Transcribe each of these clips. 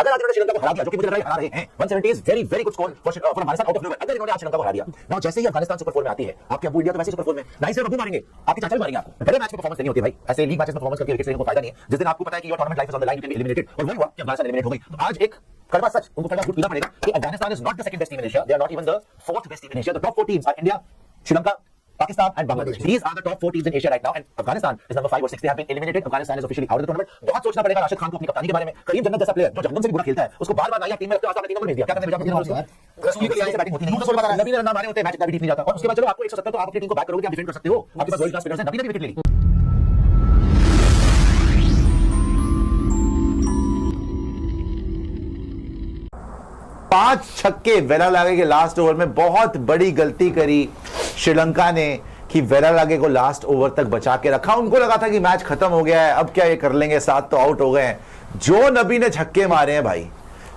अगर आज इन्होंने श्रीलंका को हरा दिया, जो कि मुझे लग रहा है हरा रहे हैं, 170 is very very good score for Afghanistan out of nowhere. अगर इन्होंने आज श्रीलंका को हरा दिया, नाउ जैसे ही अफगानिस्तान सुपर 4 में आती है, आपके अबू इंडिया तो वैसे सुपर 4 में नहीं सिर्फ अबू मारेंगे, आपके चाचा भी मारेंगे आपको। पहले मैच में परफॉर्मेंस नहीं होती भाई, ऐसे लीग मैचेस में परफॉर्मेंस करके विकेट लेने को फायदा नहीं है। जिस दिन आपको पता है कि your tournament life is on the line, you can be eliminated, और वही हुआ कि अफगानिस्तान एलिमिनेट हो गई। तो आज एक कड़वा सच उनको कड़वा झूठ पीना पड़ेगा कि Afghanistan is not the second best team in Asia, they are not even the fourth best team in Asia. The top 4 teams are India, Srilanka, Pakistan and Bangladesh. These are the top 4 teams in Asia right now, and Afghanistan is number 5 or 6. They have been eliminated. Afghanistan is officially out of the tournament. बहुत सोचना पड़ेगा राशिद खान को अपनी कप्तानी के बारे में। करीम जन्नत जैसा प्लेयर जो जन्नत से भी बुरा खेलता है, उसको बार-बार नाया टीम में रखते हो, आपने 3 नंबर भेज दिया। क्या करने भेजा आपने? रसूल की से बैटिंग होती नहीं, तो नबी ने रन मारे होते, मैच इतना भी ठीक नहीं जाता। और उसके बाद चलो आपको 170 तो आप अपनी टीम को बैक करोगे, आप डिफेंड कर सकते हो, आपके पास वर्ल्ड क्लास प्लेयर्स हैं। नबी ने भी विकेट ले ली। 5 छक्के वेलालागे के लास्ट ओवर में बहुत बड़ी गलती करी श्रीलंका ने कि वेलालागे को लास्ट ओवर तक बचा के रखा। उनको लगा था कि मैच खत्म हो गया है, अब क्या ये कर लेंगे, 7 तो आउट हो गए हैं। जो नबी ने छक्के मारे हैं भाई,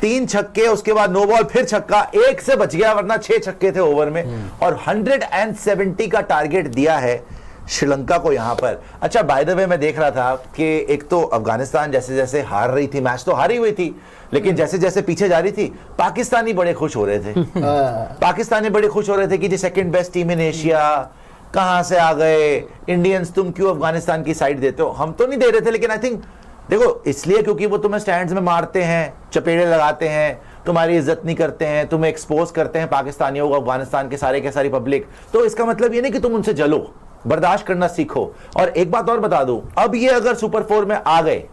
3 छक्के, उसके बाद नो बॉल, फिर छक्का, 1 से बच गया, वरना 6 छक्के थे ओवर में, और 170 का टारगेट दिया है श्रीलंका को यहां पर। अच्छा, बाय द वे मैं देख रहा था कि एक तो अफगानिस्तान जैसे जैसे हार रही थी, मैच तो हारी हुई थी, लेकिन जैसे जैसे पीछे जा रही थी, पाकिस्तानी बड़े खुश हो रहे थे। पाकिस्तानी बड़े खुश हो रहे थे कि जी second best team in Asia, कहां से आ गए इंडियंस, तुम क्यों अफगानिस्तान की साइड देते हो? हम तो नहीं दे रहे थे, लेकिन आई थिंक देखो इसलिए क्योंकि वो तुम्हें स्टैंड्स में मारते हैं, चपेड़े लगाते हैं, तुम्हारी इज्जत नहीं करते हैं, तुम्हें एक्सपोज करते हैं पाकिस्तानियों को, अफगानिस्तान के सारे के सारी पब्लिक। तो इसका मतलब ये नहीं कि तुम उनसे जलो, बर्दाश्त करना सीखो। और एक बात और बता दूं, अब ये अगर सुपर 4 में आ गए,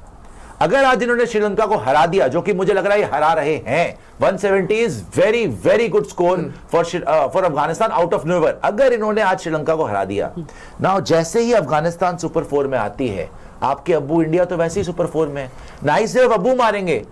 अगर आज इन्होंने श्रीलंका को हरा दिया, जो कि मुझे लग रहा है ये हरा रहे हैं, 170 is very very good score for Afghanistan out of nowhere. अगर इन्होंने आज श्रीलंका को हरा दिया, नाउ जैसे ही अफगानिस्तान सुपर 4 में आती है, आपके अब्बू इंडिया तो वैसे ही सुपर 4 में, ना ही सिर्फ अब्बू मारेंगे,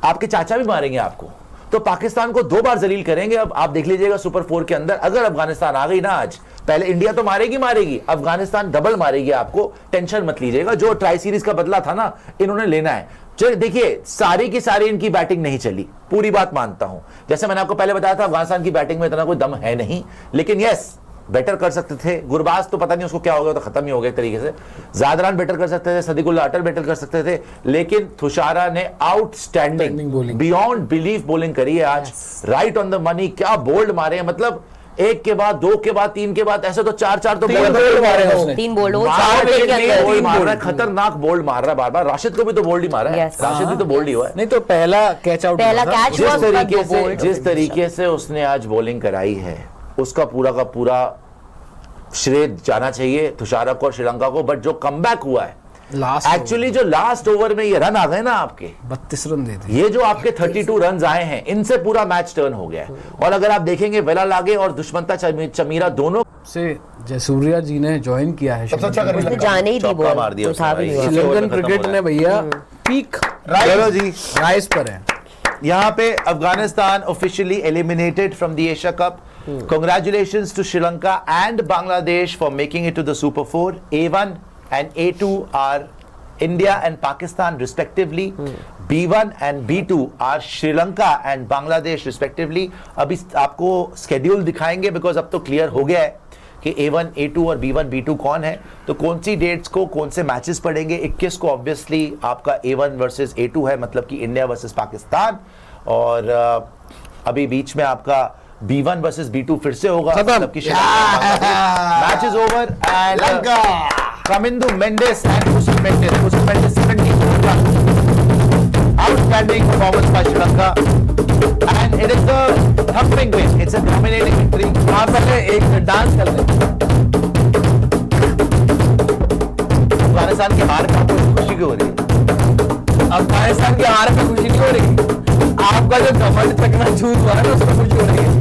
आपके चाचा भी मारेंगे आपको, तो पाकिस्तान को 2 बार जलील करेंगे। अब आप देख लीजिएगा सुपर 4 के अंदर अगर अफगानिस्तान आ गई ना आज, पहले इंडिया तो मारेगी, अफगानिस्तान डबल मारेगी आपको, टेंशन मत लीजिएगा। जो ट्राई सीरीज का बदला था ना, इन्होंने लेना है। चलिए देखिए, सारी की सारी इनकी बैटिंग नहीं चली, पूरी बात मानता हूं। जैसे मैंने आपको पहले बताया था, अफगानिस्तान की बैटिंग में इतना कोई दम है नहीं, लेकिन यस बेटर कर सकते थे। गुरबाज तो पता नहीं उसको क्या हो गया, तो खत्म ही हो गया एक तरीके से। जादरान बेटर कर सकते थे, सदीकुल्ला अटल बेटर कर सकते थे, लेकिन तुषारा ने आउटस्टैंडिंग बियॉन्ड बिलीफ बॉलिंग करी है आज, राइट ऑन द मनी। क्या बोल्ड मारे हैं, मतलब 1 के बाद 2 के बाद 3 के बाद ऐसे तो 4-4 तो बोल्ड मारे हैं उसने। 3 बोल्ड मार रहा है, खतरनाक बोल्ड मार रहा है बार-बार। राशिद को भी तो बोल्ड ही मारा है, राशिद भी तो बोल्ड ही हुआ है। नहीं तो पहला कैच आउट, जिस तरीके से उसने आज बॉलिंग कराई है, उसका पूरा का पूरा श्रेय जाना चाहिए तुषारा को और श्रीलंका को। बट जो कमबैक हुआ है एक्चुअली, जो लास्ट ओवर में ये रन आ गए ना आपके, 32 रन दे दिए, ये जो आपके 32 रन आए हैं, इनसे पूरा मैच टर्न हो गया है। और अगर आप देखेंगे वेलालागे और दुष्मंता चमीरा दोनों से जयसूर्या जी ने ज्वाइन किया है, सबसे अच्छा कर जाने ही दी बॉल, मार दिया श्रीलंकन क्रिकेट ने भैया पीक राइज पर है। यहाँ पे Afghanistan officially eliminated from the Asia cup. Congratulations to Sri Lanka and Bangladesh for making it to the Super 4. A1 and A2 are India and Pakistan respectively. B1 and B2 are Sri Lanka and Bangladesh respectively. अभी आपको schedule दिखाएंगे because अब तो clear हो गया है कि A1, A2 और B1, B2 कौन है, तो कौन सी डेट्स को कौन से मैचेस पड़ेंगे। 21 को ऑब्वियसली आपका A1 वर्सेस A2 है, मतलब कि इंडिया वर्सेस पाकिस्तान, और अभी बीच में आपका B1 वर्सेस B2 फिर से होगा, मतलब कि match is over and Kamindu Mendes and Kusum Mendes 70 outstanding performance by Sri Lanka and it is a thumping win, it's a dominating victory। आप पहले एक डांस कर लें। अफगानिस्तान की हार में खुशी क्यों हो रही है? अफगानिस्तान की हार में खुशी नहीं हो रही, आपका जो घमंड तकना झूठ हुआ है ना, उसमें खुशी हो रही है।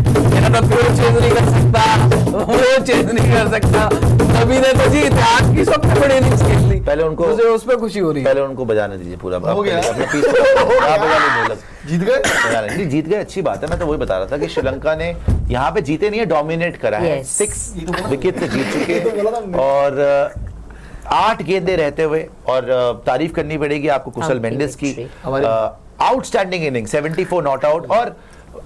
तो चेंज नहीं कर सकता, वो चेंज नहीं कर सकता, अभी ने तो जी इतिहास की सबसे बड़ी इनिंग्स खेल ली। पहले उनको उस पे खुशी हो रही है, पहले उनको बजाने दीजिए पूरा। हो गया, जीत गए, जीत गए, अच्छी बात है। मैं तो वही बता रहा था कि श्रीलंका ने यहाँ पे जीते नहीं है, डोमिनेट करा है, 6 विकेट से जीत चुके, और 8 गेंदें रहते हुए, और तारीफ करनी पड़ेगी आपको कुशल मेंडिस की, आउटस्टैंडिंग इनिंग, 74 नॉट आउट। और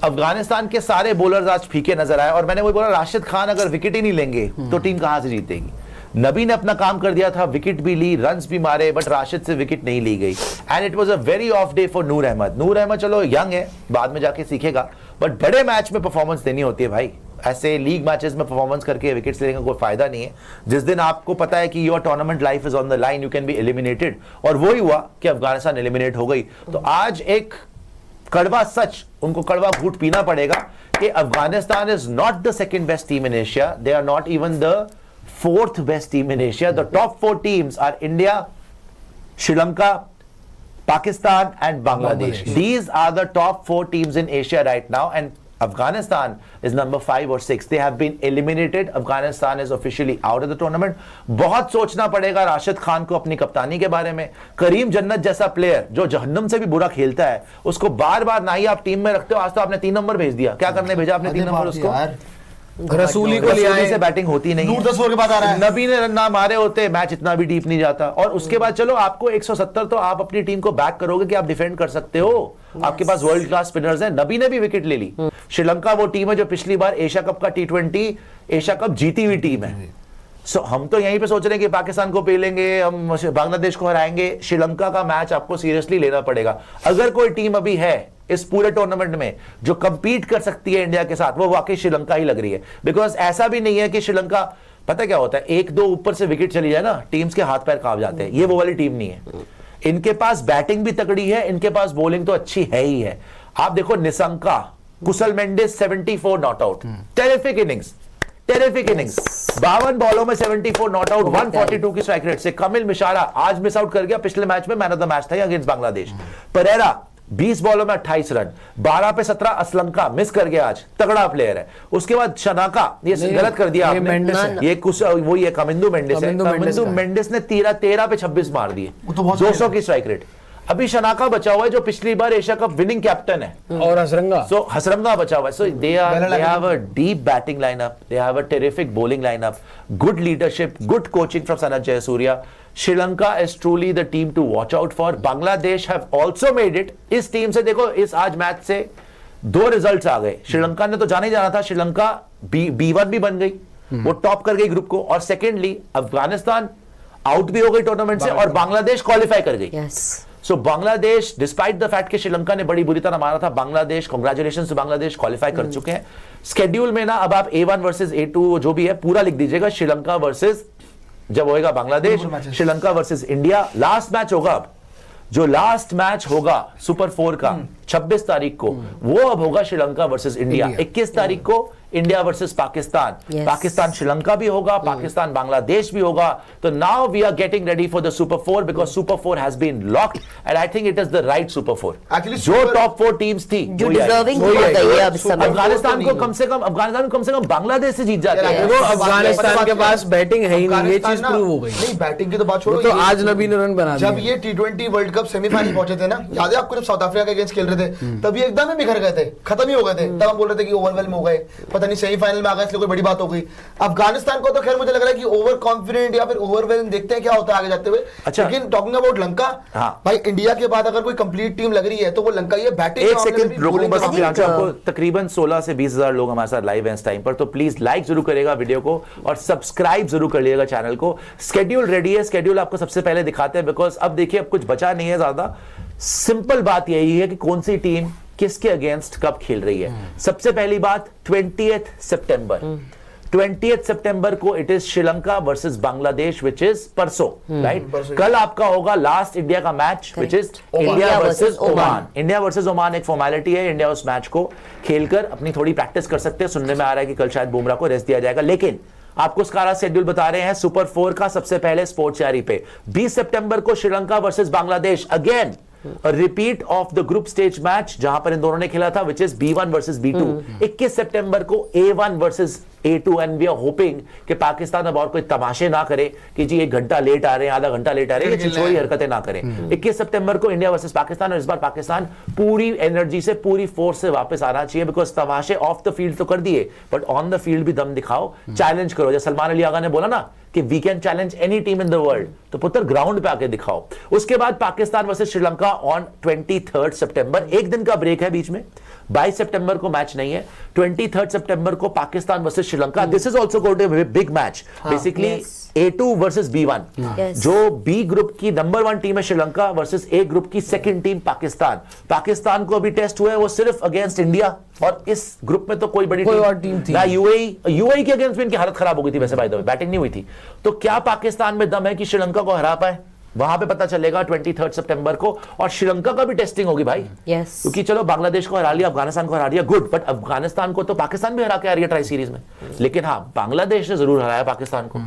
अफगानिस्तान के सारे बॉलर्स आज फीके नजर आए, और मैंने वही बोला, राशिद खान अगर विकेट ही नहीं लेंगे तो टीम कहां से जीतेगी। नबी ने अपना काम कर दिया था, विकेट भी ली, रन्स भी मारे, बट राशिद से विकेट नहीं ली गई and it was a very off day for Noor Ahmad. Noor Ahmad चलो यंग है, बाद में जाके सीखेगा, बट बड़े मैच में परफॉर्मेंस देनी होती है भाई। ऐसे लीग मैचेस में परफॉर्मेंस करके विकेट्स लेने का कोई फायदा नहीं है। जिस दिन आपको पता है कि your tournament life is on the line, you can be eliminated, और वही हुआ कि अफगानिस्तान एलिमिनेट हो गई। तो आज एक कड़वा सच, उनको कड़वा घूंट पीना पड़ेगा कि Afghanistan is not the second best team in Asia, they are not even the fourth best team in Asia. The top 4 teams are India, Sri Lanka, Pakistan and Bangladesh. These are the top 4 teams in Asia right now, and Afghanistan is number 5 or 6. They have been eliminated. Afghanistan is officially out of the tournament. बहुत सोचना पड़ेगा राशिद खान को अपनी कप्तानी के बारे में। करीम जन्नत जैसा प्लेयर जो जहन्नम से भी बुरा खेलता है, उसको बार बार ना ही आप टीम में रखते हो। आज तो आपने 3 नंबर भेज दिया, क्या करने भेजा आपने 3 नंबर उसको? रसूली को लिया से बैटिंग होती नहीं है। 10 ओवर के बाद आ रहा है। नबी ने रन ना मारे होते, मैच इतना भी डीप नहीं जाता। और उसके बाद चलो आपको 170 तो आप अपनी टीम को बैक करोगे कि आप डिफेंड कर सकते हो, आपके पास वर्ल्ड क्लास स्पिनर्स हैं। नबी ने भी विकेट ले ली। श्रीलंका वो टीम है जो पिछली बार एशिया कप का T20 एशिया कप जीती हुई टीम है। सो हम तो यहीं पे सोच रहे हैं कि पाकिस्तान को पेलेंगे, हम बांग्लादेश को हराएंगे। श्रीलंका का मैच आपको सीरियसली लेना पड़ेगा। अगर कोई टीम अभी है इस पूरे टूर्नामेंट में जो कंपीट कर सकती है इंडिया के साथ, वो वाकई श्रीलंका ही लग रही है। बिकॉज ऐसा भी नहीं है कि श्रीलंका, पता क्या होता है, 1-2 ऊपर से विकेट चली जाए ना, टीम्स के हाथ पैर कांप जाते हैं। ये वो वाली टीम नहीं है। इनके पास बैटिंग भी तगड़ी है, इनके पास बॉलिंग तो अच्छी है ही है। आप देखो Nissanka, Kusal Mendis 74 not out, terrific innings, terrific innings. 52 बॉलों में 74 नॉट आउट, 142 की स्ट्राइक रेट से। कमिल मिशारा आज मिस आउट कर गया, पिछले मैच में मैन ऑफ द मैच था अगेंस्ट बांग्लादेश। परेरा 20 बॉलों में 28 रन, 12 पे 17। असलंका मिस कर गया आज, तगड़ा प्लेयर है। उसके बाद शनाका, ये गलत कर दिया आपने, ये कुछ वही है, कमिंदु मेंडिस है। कमिंदु मेंडिस ने 13 पे 26 मार दिए, 200 की स्ट्राइक रेट। अभी शनाका बचा हुआ है जो पिछली बार एशिया कप विनिंग कैप्टन है, और हसरंगा, सो हसरंगा बचा हुआ है। So they have a deep batting lineup, they have a terrific bowling lineup, good leadership, good coaching from Sanath Jayasuriya. Sri Lanka is truly the team to watch out for. Bangladesh have also made it. इस टीम से देखो, इस आज match से 2 results आ गए। श्रीलंका ने तो जाने ही जाना था, श्रीलंका B1 भी बन गई, वो टॉप कर गई ग्रुप को। और सेकेंडली अफगानिस्तान आउट भी हो गई टूर्नामेंट से, और बांग्लादेश क्वालिफाई कर गई। So Bangladesh, despite the fact कि श्रीलंका ने बड़ी बुरी तरह मारा था, Bangladesh, congratulations to Bangladesh, qualify कर चुके हैं। स्केड्यूल में ना अब आप A1 वर्सेस A2 जो भी है पूरा लिख दीजिएगा। श्रीलंका वर्सेस, जब होएगा Bangladesh, Sri Lanka versus India. Last match होगा, अब जो लास्ट मैच होगा सुपर 4 का 26 तारीख को, वो अब होगा श्रीलंका वर्सेस इंडिया। 21 तारीख को इंडिया वर्सेस पाकिस्तान, पाकिस्तान श्रीलंका भी होगा, पाकिस्तान बांग्लादेश भी होगा। तो now we are getting ready for the super 4 because super 4 has been locked and I think it is the right super 4। Actually, जो टॉप 4 टीम्स थी जो डिजर्विंग हो गई है अब समय। अफगानिस्तान को कम से कम बांग्लादेश से जीत जाता है। देखो अफगानिस्तान के पास बैटिंग है ही नहीं, ये चीज प्रूव हो गई। नहीं, बैटिंग की तो बात छोड़ो, तो आज नबी ने रन बना दिया। जब ये T20 वर्ल्ड कप सेमीफाइनल पहुंचे थे ना, याद है आपको, जब साउथ अफ्रीका के अगेंस्ट खेल रहे थे, तब ये एकदम ही बिखर गए थे, खत्म ही हो गए थे। तब हम बोल रहे थे कि ओवरवेल्म हो गए, पता नहीं सेमीफाइनल में आ गए इसलिए कोई बड़ी बात हो गई। अफगानिस्तान को तो खैर मुझे लग रहा है कि ओवर कॉन्फिडेंट या फिर ओवरवेल्म, देखते हैं क्या होता है आगे जाते हुए। अच्छा, लेकिन टॉकिंग अबाउट लंका, भाई इंडिया के बाद अगर कोई कंप्लीट टीम लग रही है तो वो लंका। ये बैटिंग, एक सेकंड रुको बस, आपको तकरीबन 16 से 20 हजार लोग हमारे साथ लाइव हैं इस टाइम पर, तो प्लीज लाइक जरूर करेगा वीडियो को और सब्सक्राइब जरूर कर लीजिएगा चैनल को। स्केड्यूल रेडी है, स्केड्यूल आपको सबसे पहले दिखाते हैं बिकॉज अब देखिए अब कुछ बचा नहीं है ज्यादा। सिंपल बात यही है कि कौन सी टीम किसके अगेंस्ट कब खेल रही है। सबसे पहली बात 20th सितंबर, 20th सितंबर को it is Sri Lanka versus Bangladesh which is परसों, राइट। कल आपका होगा लास्ट इंडिया का match which is India versus Oman. India versus Oman एक फॉर्मेलिटी है, इंडिया उस मैच को खेलकर अपनी थोड़ी प्रैक्टिस कर सकते हैं। सुनने में आ रहा है कि कल शायद बुमराह को रेस्ट दिया जाएगा, लेकिन आपको उसका शेड्यूल बता रहे हैं सुपर 4 का। सबसे पहले स्पोर्ट्स यारी पे 20 सितंबर को Sri Lanka versus Bangladesh, again repeat of the group stage match जहां पर इन दोनों ने खेला था which is B1 versus B2। 21 सितंबर को A1 versus A2 and we are hoping कि पाकिस्तान अब और कोई तमाशे ना करे कि जी 1 घंटा लेट आ रहे हैं, आधा घंटा लेट आ रहे हैं, ये छिछोरी हरकतें ना करें। 21 सितंबर को इंडिया वर्सेस पाकिस्तान, और इस बार पाकिस्तान पूरी एनर्जी से, पूरी फोर्स से वापस आना चाहिए बिकॉज तमाशे ऑफ द फील्ड तो कर दिए बट ऑन द फील्ड भी दम दिखाओ, चैलेंज करो। जैसे सलमान अली आगा ने बोला ना कि we can challenge any team in the world, तो पुत्र ग्राउंड पे आके दिखाओ। उसके बाद पाकिस्तान वर्सेस श्रीलंका ऑन 23 सितंबर, एक दिन का ब्रेक है बीच में, 22 सितंबर को मैच नहीं है, 23 सितंबर को Pakistan versus Sri Lanka. This is also going to be big match, basically A2 versus B1। Yes. जो बी ग्रुप की नंबर 1 टीम है श्रीलंका वर्सेस ए ग्रुप की सेकंड टीम पाकिस्तान। पाकिस्तान को अभी टेस्ट हुआ है वो सिर्फ अगेंस्ट इंडिया, और इस ग्रुप में तो कोई बड़ी कोई और टीम थी ना। यूएई के अगेंस्ट भी इनकी हालत खराब हो गई थी वैसे, बाय द वे बैटिंग नहीं हुई थी। तो क्या पाकिस्तान में दम है कि श्रीलंका को हरा पाए? वहां पे पता चलेगा 23 सितंबर को। और श्रीलंका का भी टेस्टिंग होगी भाई, Yes. क्योंकि चलो बांग्लादेश को हरा लिया, अफगानिस्तान को हरा दिया, गुड, बट अफगानिस्तान को तो पाकिस्तान भी हरा के आ रही है ट्राई सीरीज में। लेकिन हाँ, बांग्लादेश ने जरूर हराया पाकिस्तान को।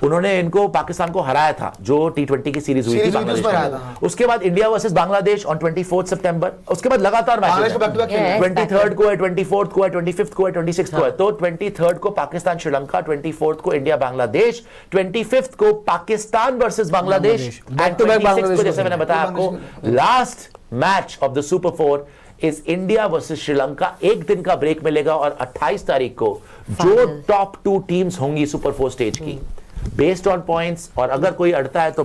उन्होंने इनको पाकिस्तान को हराया था जो T20 की सीरीज हुई थी सीरीज हुई थी, बांग्लादेश उसमें हराया में। था। उसके बाद इंडिया वर्सेस बांग्लादेश ऑन 24 सितंबर, उसके बाद लगातार बांग्लादेश को मैच back to back खेलना है। Yes. 23 को है, 24 को है, 25 को है, 26 को है। तो 23 को पाकिस्तान श्रीलंका, 24 को इंडिया बांग्लादेश, 25 को Pakistan versus Bangladesh, Back to back 26 को बांग्लादेश जैसे को मैंने बताया आपको, last match of the super 4 is India versus Sri Lanka. एक दिन का ब्रेक मिलेगा और 28 तारीख को जो Final. टॉप 2 टीम्स होंगी सुपर 4 स्टेज की, बेस्ड ऑन पॉइंट्स, और अगर कोई अड़ता है तो